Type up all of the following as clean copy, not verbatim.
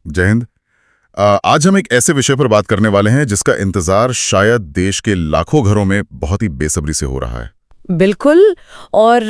जय हिंद। आज हम एक ऐसे विषय पर बात करने वाले हैं जिसका इंतजार शायद देश के लाखों घरों में बहुत ही बेसब्री से हो रहा है। बिल्कुल। और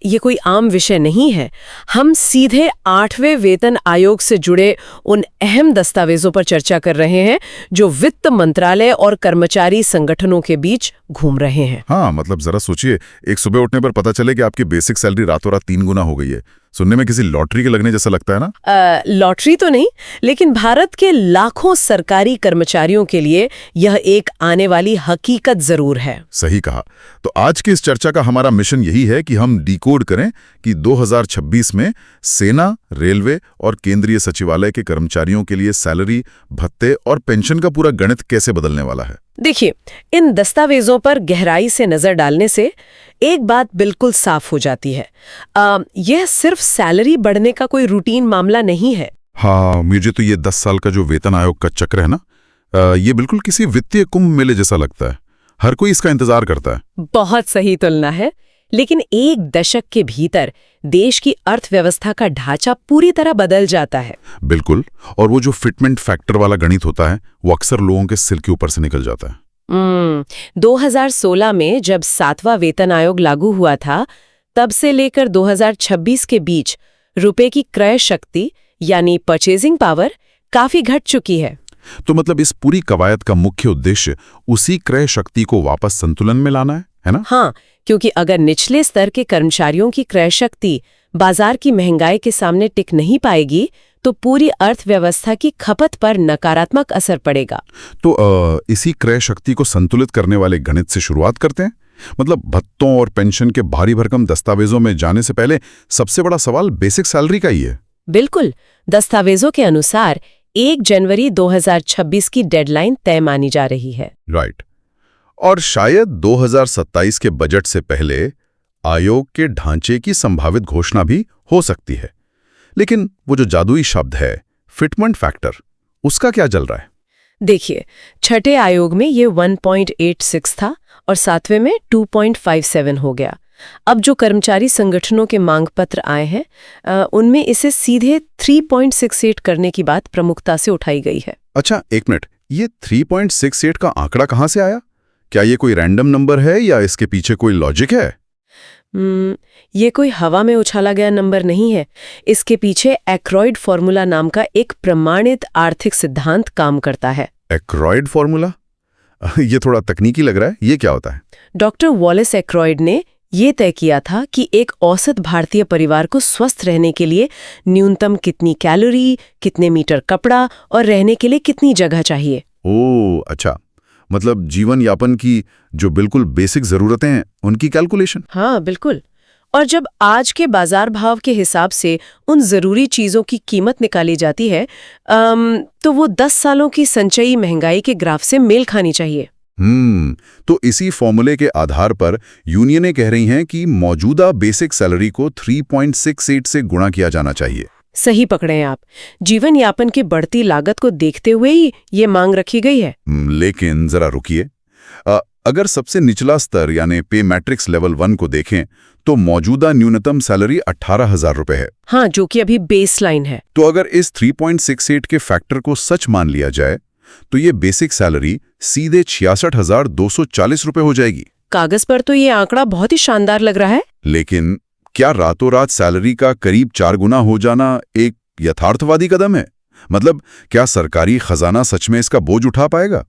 ये कोई आम विषय नहीं है। हम सीधे 8वें वेतन आयोग से जुड़े उन अहम दस्तावेजों पर चर्चा कर रहे हैं जो वित्त मंत्रालय और कर्मचारी संगठनों के बीच घूम रहे हैं। हाँ, मतलब जरा सोचिए, एक सुबह उठने पर पता चले कि आपकी बेसिक सैलरी रातों रात 3 गुना हो गई है। सुनने में किसी लॉटरी के लगने जैसा लगता है ना? लॉटरी तो नहीं, लेकिन भारत के लाखों सरकारी कर्मचारियों के लिए यह एक आने वाली हकीकत जरूर है। सही कहा। तो आज की इस चर्चा का हमारा मिशन यही है कि हम डिकोड करें कि 2026 में सेना, रेलवे और केंद्रीय सचिवालय के कर्मचारियों के लिए सैलरी, भत्ते और पेंशन का पूरा गणित कैसे बदलने वाला है। देखिए, इन दस्तावेजों पर गहराई से नजर डालने से एक बात बिल्कुल साफ हो जाती है। यह सिर्फ सैलरी बढ़ने का कोई रूटीन मामला नहीं है। हाँ, मुझे तो ये 10 साल का जो वेतन आयोग का चक्र है ना, ये बिल्कुल किसी वित्तीय कुंभ मेले जैसा लगता है। हर कोई इसका इंतजार करता है। बहुत सही तुलना है। लेकिन एक दशक के भीतर देश की अर्थव्यवस्था का ढांचा पूरी तरह बदल जाता है। बिल्कुल। और वो जो फिटमेंट फैक्टर वाला गणित होता है, वो अक्सर लोगों के सिर के ऊपर से निकल जाता है। 2016 में जब 7वां वेतन आयोग लागू हुआ था, तब से लेकर 2026 के बीच रुपए की क्रय शक्ति यानी परचेजिंग पावर काफी घट चुकी है। तो मतलब इस पूरी कवायद का मुख्य उद्देश्य उसी क्रय शक्ति को वापस संतुलन में लाना है ना? हाँ, क्योंकि अगर निचले स्तर के कर्मचारियों की क्रय शक्ति बाजार की महंगाई के सामने टिक नहीं पाएगी, तो पूरी अर्थव्यवस्था की खपत पर नकारात्मक असर पड़ेगा। तो इसी क्रय शक्ति को संतुलित करने वाले गणित से शुरुआत करते हैं। मतलब भत्तों और पेंशन के भारी भरकम दस्तावेजों में जाने से पहले सबसे बड़ा सवाल बेसिक सैलरी का ही है। बिल्कुल। दस्तावेजों के अनुसार 1 जनवरी 2026 की डेडलाइन तय मानी जा रही है। राइट। और शायद 2027 के बजट से पहले आयोग के ढांचे की संभावित घोषणा भी हो सकती है। लेकिन वो जो जादुई शब्द है फिटमेंट फैक्टर, उसका क्या चल रहा है? देखिए, छठे आयोग में ये 1.86 था और 7वें में 2.57 हो गया। अब जो कर्मचारी संगठनों के मांग पत्र आए हैं, उनमें इसे सीधे 3.68 करने की बात प्रमुखता से उठाई गई है। अच्छा, एक मिनट, ये 3.68 का आंकड़ा कहाँ से आया? क्या ये कोई रैंडम नंबर है या इसके पीछे कोई लॉजिक है? ये कोई हवा में उछाला गया नंबर नहीं है। इसके पीछे एक्रॉयड फॉर्मूला नाम का एक प्रमाणित आर्थिक सिद्धांत काम करता है। एक्रॉयड फॉर्मूला? ये थोड़ा तकनीकी लग रहा है। ये क्या होता है? डॉक्टर वॉलेस एक्रॉयड ने ये तय किया था कि एक औसत भारतीय परिवार को स्वस्थ रहने के लिए न्यूनतम कितनी कैलोरी, कितने मीटर कपड़ा और रहने के लिए कितनी जगह चाहिए। ओह, अच्छा, मतलब जीवन यापन की जो बिल्कुल बेसिक जरूरतें हैं, उनकी कैलकुलेशन। हाँ, बिल्कुल। और जब आज के बाजार भाव के हिसाब से उन जरूरी चीजों की कीमत निकाली जाती है, तो वो 10 सालों की संचयी महंगाई के ग्राफ से मेल खानी चाहिए। तो इसी फॉर्मूले के आधार पर यूनियनें कह रही हैं कि मौजूदा बेसिक सैलरी को 3.68 से गुणा किया जाना चाहिए। सही पकड़े हैं आप। जीवन यापन की बढ़ती लागत को देखते हुए ही ये मांग रखी गई है। लेकिन जरा रुकिए, अगर सबसे निचला स्तर यानी पे मैट्रिक्स लेवल 1 को देखें तो मौजूदा न्यूनतम सैलरी 18,000 रुपए है। हाँ, जो कि अभी बेसलाइन है। तो अगर इस 3.68 के फैक्टर को सच मान लिया जाए तो ये बेसिक सैलरी सीधे 66,240 रुपए हो जाएगी। कागज पर तो ये आंकड़ा बहुत ही शानदार लग रहा है। लेकिन क्या रातों रात सैलरी का करीब 4 गुना हो जाना एक यथार्थवादी कदम है? मतलब क्या सरकारी खजाना सच में इसका बोझ उठा पाएगा?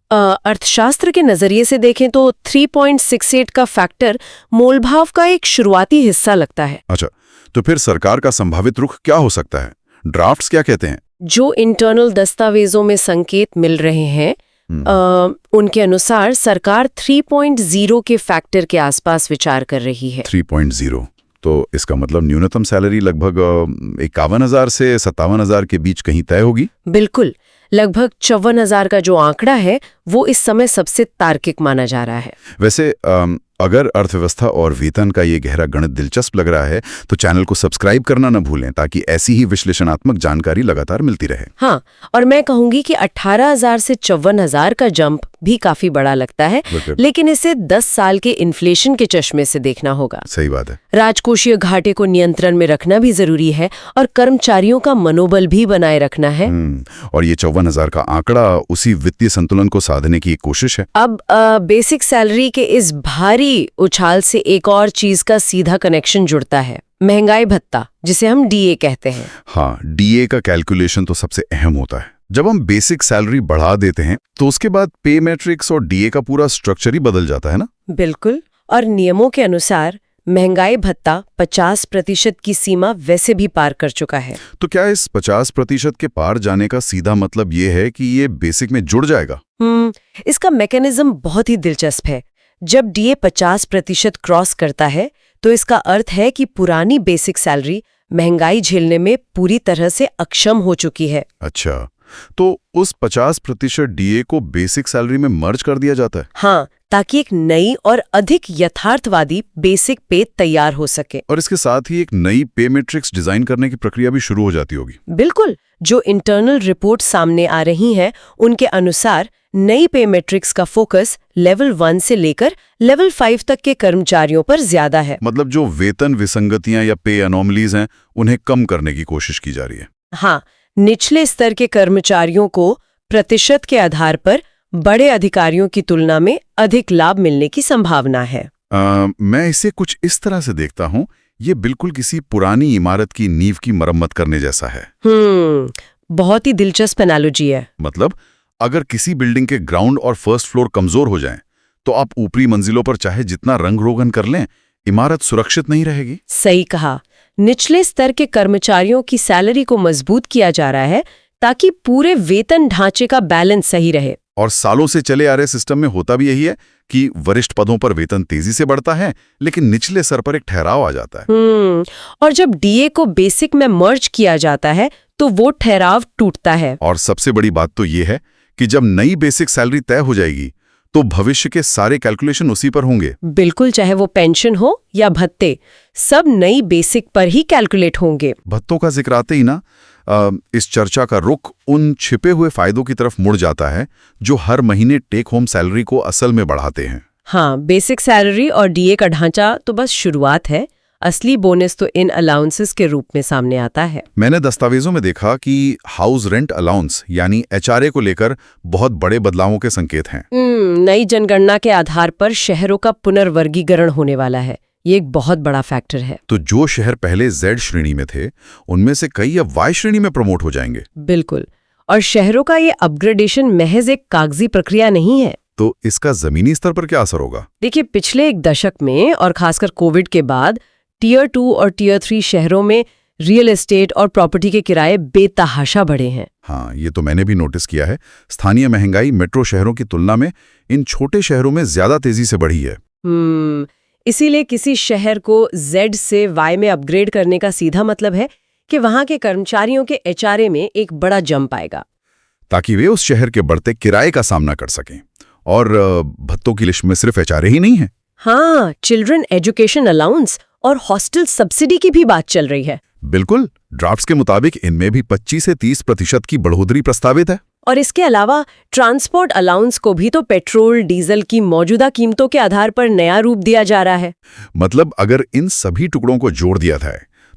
अर्थशास्त्र के नजरिए से देखें तो 3.68 का फैक्टर मोलभाव का एक शुरुआती हिस्सा लगता है। अच्छा, तो फिर सरकार का संभावित रुख क्या हो सकता है? ड्राफ्ट्स क्या कहते हैं? जो इंटरनल दस्तावेजों में संकेत मिल रहे हैं, उनके अनुसार सरकार 3.0 के फैक्टर के आसपास विचार कर रही है। 3.0 तो इसका मतलब न्यूनतम सैलरी लगभग 51,000 से 57,000 के बीच कहीं तय होगी। बिल्कुल। लगभग 54,000 का जो आंकड़ा है वो इस समय सबसे तार्किक माना जा रहा है। वैसे अगर अर्थव्यवस्था और वेतन का ये गहरा गणित दिलचस्प लग रहा है तो चैनल को सब्सक्राइब करना न भूलें ताकि ऐसी ही विश्लेषणात्मक जानकारी लगातार मिलती रहे। हाँ, और मैं कहूंगी कि 18,000 से 54,000 का जंप भी काफी बड़ा लगता है, लेकिन इसे 10 साल के इन्फ्लेशन के चश्मे से देखना होगा। सही बात है। राजकोषीय घाटे को नियंत्रण में रखना भी जरूरी है और कर्मचारियों का मनोबल भी बनाए रखना है। और ये 54,000 का आंकड़ा उसी वित्तीय संतुलन को साधने की एक कोशिश है। अब बेसिक सैलरी के इस भारी उछाल से एक और चीज का सीधा कनेक्शन जुड़ता है, महंगाई भत्ता, जिसे हम डीए कहते हैं। हाँ, डीए का कैलकुलेशन तो सबसे अहम होता है। जब हम बेसिक सैलरी बढ़ा देते हैं तो उसके बाद पे मैट्रिक्स और डीए का पूरा स्ट्रक्चर ही बदल जाता है ना? बिल्कुल, और नियमों के अनुसार महंगाई भत्ता 50% की सीमा वैसे भी पार कर चुका है। तो क्या इस 50% के पार जाने का सीधा मतलब ये है कि ये बेसिक में जुड़ जाएगा? इसका मैकेनिज्म बहुत ही दिलचस्प है। जब डीए 50% क्रॉस करता है तो इसका अर्थ है कि पुरानी बेसिक सैलरी महंगाई झेलने में पूरी तरह से अक्षम हो चुकी है। अच्छा, तो उस 50% डीए को बेसिक सैलरी में मर्ज कर दिया जाता है? हाँ, ताकि एक नई और अधिक यथार्थवादी बेसिक पे तैयार हो सके। और इसके साथ ही एक नई पे मैट्रिक्स डिजाइन करने की प्रक्रिया भी शुरू हो जाती होगी। बिल्कुल, जो इंटरनल रिपोर्ट सामने आ रही हैं, उनके अनुसार नई पे मैट्रिक्स का फोकस लेवल 1 से लेकर लेवल 5 तक के कर्मचारियों पर ज्यादा है। मतलब जो वेतन विसंगतियां या पे अनोमलीज हैं, उन्हें कम करने की कोशिश की जा रही है। हाँ, निचले स्तर के कर्मचारियों को प्रतिशत के आधार पर बड़े अधिकारियों की तुलना में अधिक लाभ मिलने की संभावना है। मैं इसे कुछ इस तरह से देखता हूँ, ये बिल्कुल किसी पुरानी इमारत की नींव की मरम्मत करने जैसा है। बहुत ही दिलचस्प एनालॉजी है। मतलब अगर किसी बिल्डिंग के ग्राउंड और फर्स्ट फ्लोर कमजोर हो जाएं, तो आप ऊपरी मंजिलों पर चाहे जितना रंग रोगन कर लें, इमारत सुरक्षित नहीं रहेगी। सही कहा। निचले स्तर के कर्मचारियों की सैलरी को मजबूत किया जा रहा है ताकि पूरे वेतन ढांचे का बैलेंस सही रहे। और सालों से चले आ रहे सिस्टम में होता भी यही है कि वरिष्ठ पदों पर वेतन तेजी से बढ़ता है, लेकिन निचले स्तर पर एक ठहराव आ जाता है। और जब डीए को बेसिक में मर्ज किया जाता है तो वो ठहराव टूटता है। और सबसे बड़ी बात तो ये है कि जब नई बेसिक सैलरी तय हो जाएगी तो भविष्य के सारे कैलकुलेशन उसी पर होंगे। बिल्कुल, चाहे वो पेंशन हो या भत्ते, सब नई बेसिक पर ही कैलकुलेट होंगे। भत्तों का जिक्र आते ही ना इस चर्चा का रुख उन छिपे हुए फायदों की तरफ मुड़ जाता है जो हर महीने टेक होम सैलरी को असल में बढ़ाते हैं। हाँ, बेसिक सैलरी और डीए का ढांचा तो बस शुरुआत है, असली बोनस तो इन अलाउंसेस के रूप में सामने आता है। मैंने दस्तावेजों में देखा कि हाउस रेंट अलाउंस यानी एचआरए को लेकर बहुत बड़े बदलावों के संकेत हैं। नई जनगणना के आधार पर शहरों का पुनर्वर्गीकरण होने वाला है। ये एक बहुत बड़ा फैक्टर है। तो जो शहर पहले जेड श्रेणी में थे, उनमें से कई अब वाई श्रेणी में प्रमोट हो जाएंगे। बिल्कुल, और शहरों का ये अपग्रेडेशन महज एक कागजी प्रक्रिया नहीं है। तो इसका जमीनी स्तर पर क्या असर होगा? देखिए, पिछले एक दशक में और खासकर कोविड के बाद टियर 2 और टियर 3 शहरों में रियल एस्टेट और प्रॉपर्टी के किराए बेतहाशा बढ़े हैं। हाँ, ये तो मैंने भी नोटिस किया है। स्थानीय महंगाई मेट्रो शहरों की तुलना में इन छोटे शहरों में ज्यादा तेजी से बढ़ी है। इसीलिए किसी शहर को Z से Y में अपग्रेड करने का सीधा मतलब है कि वहां के कर्मचारियों के एचआरए में एक बड़ा जंप आएगा, ताकि वे उस शहर के बढ़ते किराए का सामना कर सकें। और भत्तों की लिस्ट में सिर्फ एचआरए ही नहीं है। हाँ, चिल्ड्रन एजुकेशन अलाउंस और हॉस्टल सब्सिडी की भी बात चल रही है। बिल्कुल, ड्राफ्ट्स के मुताबिक इनमें भी 25 से 30% की बढ़ोतरी प्रस्तावित है। और इसके अलावा ट्रांसपोर्ट अलाउंस को भी तो पेट्रोल डीजल की मौजूदा कीमतों के आधार पर नया रूप दिया जा रहा है। मतलब अगर इन सभी टुकड़ों को जोड़ दिया था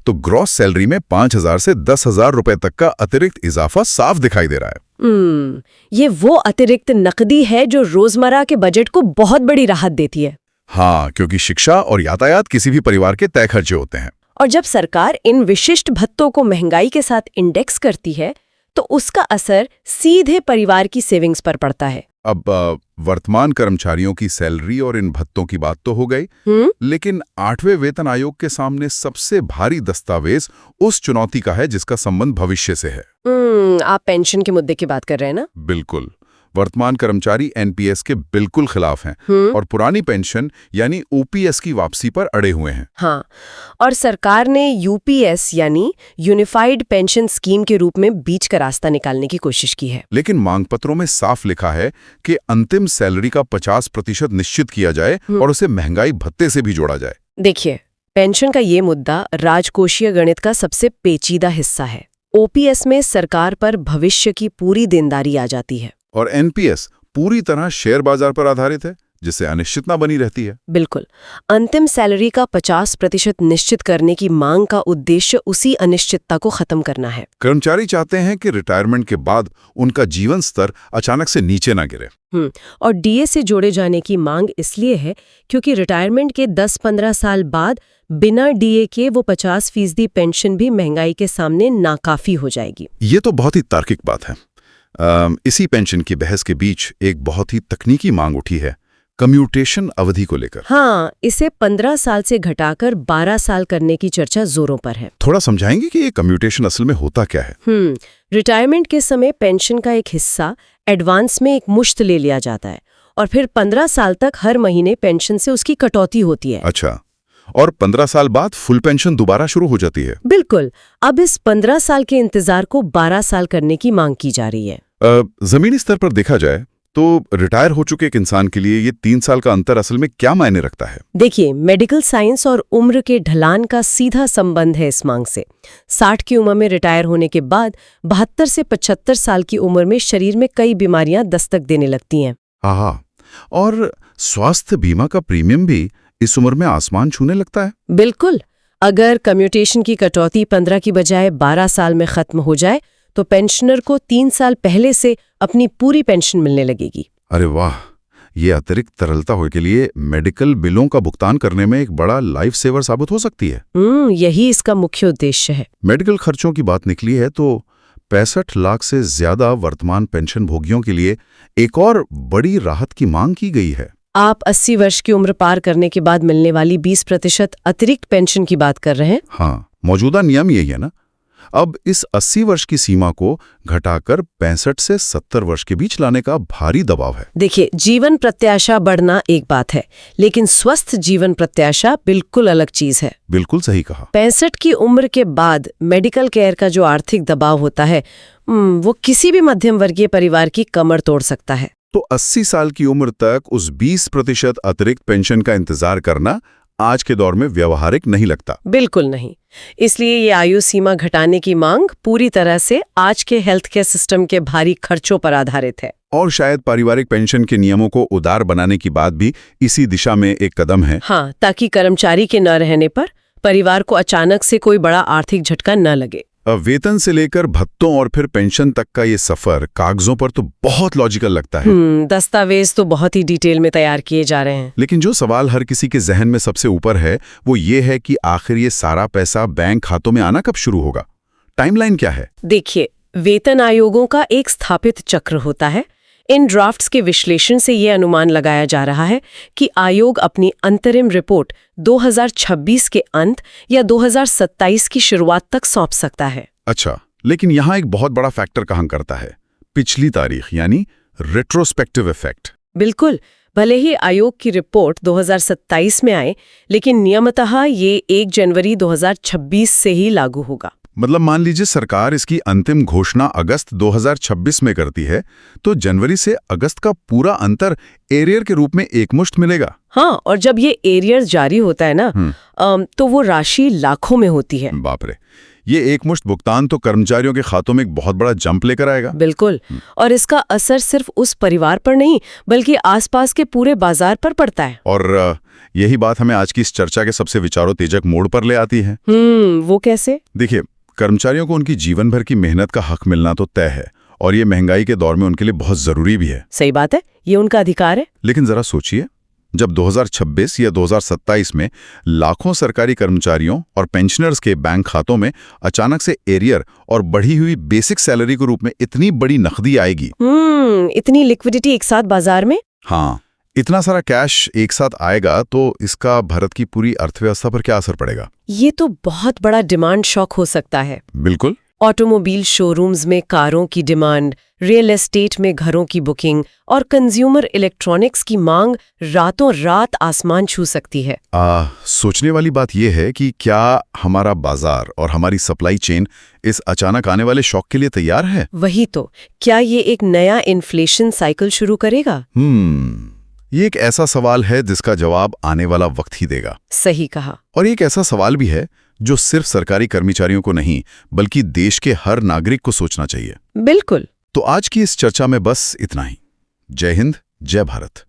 तो ग्रॉस सैलरी में 5,000 से 10,000 रुपए तक का अतिरिक्त इजाफा साफ दिखाई दे रहा है। ये वो अतिरिक्त नकदी है जो रोजमर्रा के बजट को बहुत बड़ी राहत देती है। हाँ, क्योंकि शिक्षा और यातायात किसी भी परिवार के तय खर्चे होते हैं। और जब सरकार इन विशिष्ट भत्तों को महंगाई के साथ इंडेक्स करती है तो उसका असर सीधे परिवार की सेविंग्स पर पड़ता है। अब वर्तमान कर्मचारियों की सैलरी और इन भत्तों की बात तो हो गई, लेकिन 8वें वेतन आयोग के सामने सबसे भारी दस्तावेज उस चुनौती का है जिसका संबंध भविष्य से है। आप पेंशन के मुद्दे की बात कर रहे हैं ना? बिल्कुल। वर्तमान कर्मचारी एनपीएस के बिल्कुल खिलाफ हैं और पुरानी पेंशन यानी ओपीएस की वापसी पर अड़े हुए हैं। हाँ, और सरकार ने यूपीएस यानी यूनिफाइड पेंशन स्कीम के रूप में बीच का रास्ता निकालने की कोशिश की है। लेकिन मांग पत्रों में साफ लिखा है कि अंतिम सैलरी का 50% निश्चित किया जाए और उसे महंगाई भत्ते से भी जोड़ा जाए। देखिए, पेंशन का ये मुद्दा राजकोषीय गणित का सबसे पेचीदा हिस्सा है। ओपीएस में सरकार पर भविष्य की पूरी देनदारी आ जाती है और एनपीएस पूरी तरह शेयर बाजार पर आधारित है, जिससे अनिश्चितता बनी रहती है। बिल्कुल। अंतिम सैलरी का 50% निश्चित करने की मांग का उद्देश्य उसी अनिश्चितता को खत्म करना है। कर्मचारी चाहते हैं कि रिटायरमेंट के बाद उनका जीवन स्तर अचानक से नीचे ना गिरे। और डीए से जोड़े जाने की मांग इसलिए है क्योंकि रिटायरमेंट के 10-15 साल बाद बिना डीए के वो 50% पेंशन भी महंगाई के सामने नाकाफी हो जाएगी। ये तो बहुत ही तार्किक बात है। इसी पेंशन की बहस के बीच एक बहुत ही तकनीकी मांग उठी है, कम्यूटेशन अवधि को लेकर। हाँ, इसे 15 साल से घटाकर 12 साल करने की चर्चा जोरों पर है। थोड़ा समझाएंगे कि ये कम्यूटेशन असल में होता क्या है? रिटायरमेंट के समय पेंशन का एक हिस्सा एडवांस में एक मुश्त ले लिया जाता है और फिर 15 साल तक हर महीने पेंशन से उसकी कटौती होती है। अच्छा, और 15 साल बाद फुल पेंशन दोबारा शुरू हो जाती है? बिल्कुल। अब इस 15 साल के इंतजार को 12 साल करने की मांग की जा रही है। जमीनी स्तर पर देखा जाए तो रिटायर हो चुके एक इंसान के लिए ये 3 साल का अंतर असल में क्या मायने रखता है? देखिए, मेडिकल साइंस और उम्र के ढलान का सीधा संबंध है इस मांग से। 60 की उम्र में रिटायर होने के बाद 72 से 75 साल की उम्र में शरीर में कई बीमारियां दस्तक देने लगती हैं। हाँ, और स्वास्थ्य बीमा का प्रीमियम भी इस उम्र में आसमान छूने लगता है। बिल्कुल। अगर कम्यूटेशन की कटौती 15 की बजाय 12 साल में खत्म हो जाए तो पेंशनर को 3 साल पहले से अपनी पूरी पेंशन मिलने लगेगी। अरे वाह, ये अतिरिक्त तरलता हो के लिए मेडिकल बिलों का भुगतान करने में एक बड़ा लाइफ सेवर साबित हो सकती है। यही इसका मुख्य उद्देश्य है। मेडिकल खर्चों की बात निकली है तो 65 लाख से ज्यादा वर्तमान पेंशन भोगियों के लिए एक और बड़ी राहत की मांग की गई है। आप 80 वर्ष की उम्र पार करने के बाद मिलने वाली 20% अतिरिक्त पेंशन की बात कर रहे हैं। हाँ, मौजूदा नियम यही है ना। अब इस 80 वर्ष की सीमा को घटाकर 65 से 70 वर्ष के बीच लाने का भारी दबाव है। देखिए, जीवन प्रत्याशा बढ़ना एक बात है, लेकिन स्वस्थ जीवन प्रत्याशा बिल्कुल अलग चीज है। बिल्कुल सही कहा। 65 की उम्र के बाद मेडिकल केयर का जो आर्थिक दबाव होता है वो किसी भी मध्यम वर्गीय परिवार की कमर तोड़ सकता है। तो 80 साल की उम्र तक उस 20% अतिरिक्त पेंशन का इंतजार करना आज के दौर में व्यवहारिक नहीं लगता। बिल्कुल नहीं। इसलिए ये आयु सीमा घटाने की मांग पूरी तरह से आज के हेल्थ केयर सिस्टम के भारी खर्चों पर आधारित है। और शायद पारिवारिक पेंशन के नियमों को उदार बनाने की बात भी इसी दिशा में एक कदम है। हाँ, ताकि कर्मचारी के न रहने पर परिवार को अचानक से कोई बड़ा आर्थिक झटका न लगे। वेतन से लेकर भत्तों और फिर पेंशन तक का ये सफर कागजों पर तो बहुत लॉजिकल लगता है। दस्तावेज तो बहुत ही डिटेल में तैयार किए जा रहे हैं। लेकिन जो सवाल हर किसी के जहन में सबसे ऊपर है वो ये है कि आखिर ये सारा पैसा बैंक खातों में आना कब शुरू होगा? टाइमलाइन क्या है? देखिए, वेतन आयोगों का एक स्थापित चक्र होता है। इन ड्राफ्ट्स के विश्लेषण से ये अनुमान लगाया जा रहा है कि आयोग अपनी अंतरिम रिपोर्ट 2026 के अंत या 2027 की शुरुआत तक सौंप सकता है। अच्छा, लेकिन यहाँ एक बहुत बड़ा फैक्टर काम करता है, पिछली तारीख यानी रेट्रोस्पेक्टिव इफेक्ट। बिल्कुल। भले ही आयोग की रिपोर्ट 2027 में आए, लेकिन नियमतः ये 1 जनवरी 2026 से ही लागू होगा। मतलब मान लीजिए सरकार इसकी अंतिम घोषणा अगस्त 2026 में करती है तो जनवरी से अगस्त का पूरा अंतर एरियर के रूप में एकमुश्त मिलेगा। हाँ, और जब ये एरियर जारी होता है ना तो वो राशि लाखों में होती है। बाप रे, ये एकमुश्त भुगतान तो कर्मचारियों के खातों में एक बहुत बड़ा जंप लेकर आएगा। बिल्कुल। और इसका असर सिर्फ उस परिवार पर नहीं बल्कि आसपास के पूरे बाजार पर पड़ता है। और यही बात हमें आज की इस चर्चा के सबसे विचारोत्तेजक मोड़ पर ले आती है। वो कैसे? देखिए, कर्मचारियों को उनकी जीवन भर की मेहनत का हक मिलना तो तय है और ये महंगाई के दौर में उनके लिए बहुत जरूरी भी है। सही बात है, ये उनका अधिकार है। लेकिन जरा सोचिए, जब 2026 या 2027 में लाखों सरकारी कर्मचारियों और पेंशनर्स के बैंक खातों में अचानक से एरियर और बढ़ी हुई बेसिक सैलरी के रूप में इतनी बड़ी नकदी आएगी। इतनी लिक्विडिटी एक साथ बाजार में। हाँ, इतना सारा कैश एक साथ आएगा तो इसका भारत की पूरी अर्थव्यवस्था पर क्या असर पड़ेगा? ये तो बहुत बड़ा डिमांड शॉक हो सकता है। बिल्कुल। ऑटोमोबाइल शोरूम्स में कारों की डिमांड, रियल एस्टेट में घरों की बुकिंग और कंज्यूमर इलेक्ट्रॉनिक्स की मांग रातों रात आसमान छू सकती है। सोचने वाली बात यह है कि क्या हमारा बाजार और हमारी सप्लाई चेन इस अचानक आने वाले शॉक के लिए तैयार है? वही तो, क्या ये एक नया इन्फ्लेशन साइकिल शुरू करेगा? ये एक ऐसा सवाल है जिसका जवाब आने वाला वक्त ही देगा। सही कहा। और एक ऐसा सवाल भी है जो सिर्फ सरकारी कर्मचारियों को नहीं बल्कि देश के हर नागरिक को सोचना चाहिए। बिल्कुल। तो आज की इस चर्चा में बस इतना ही। जय हिंद, जय भारत।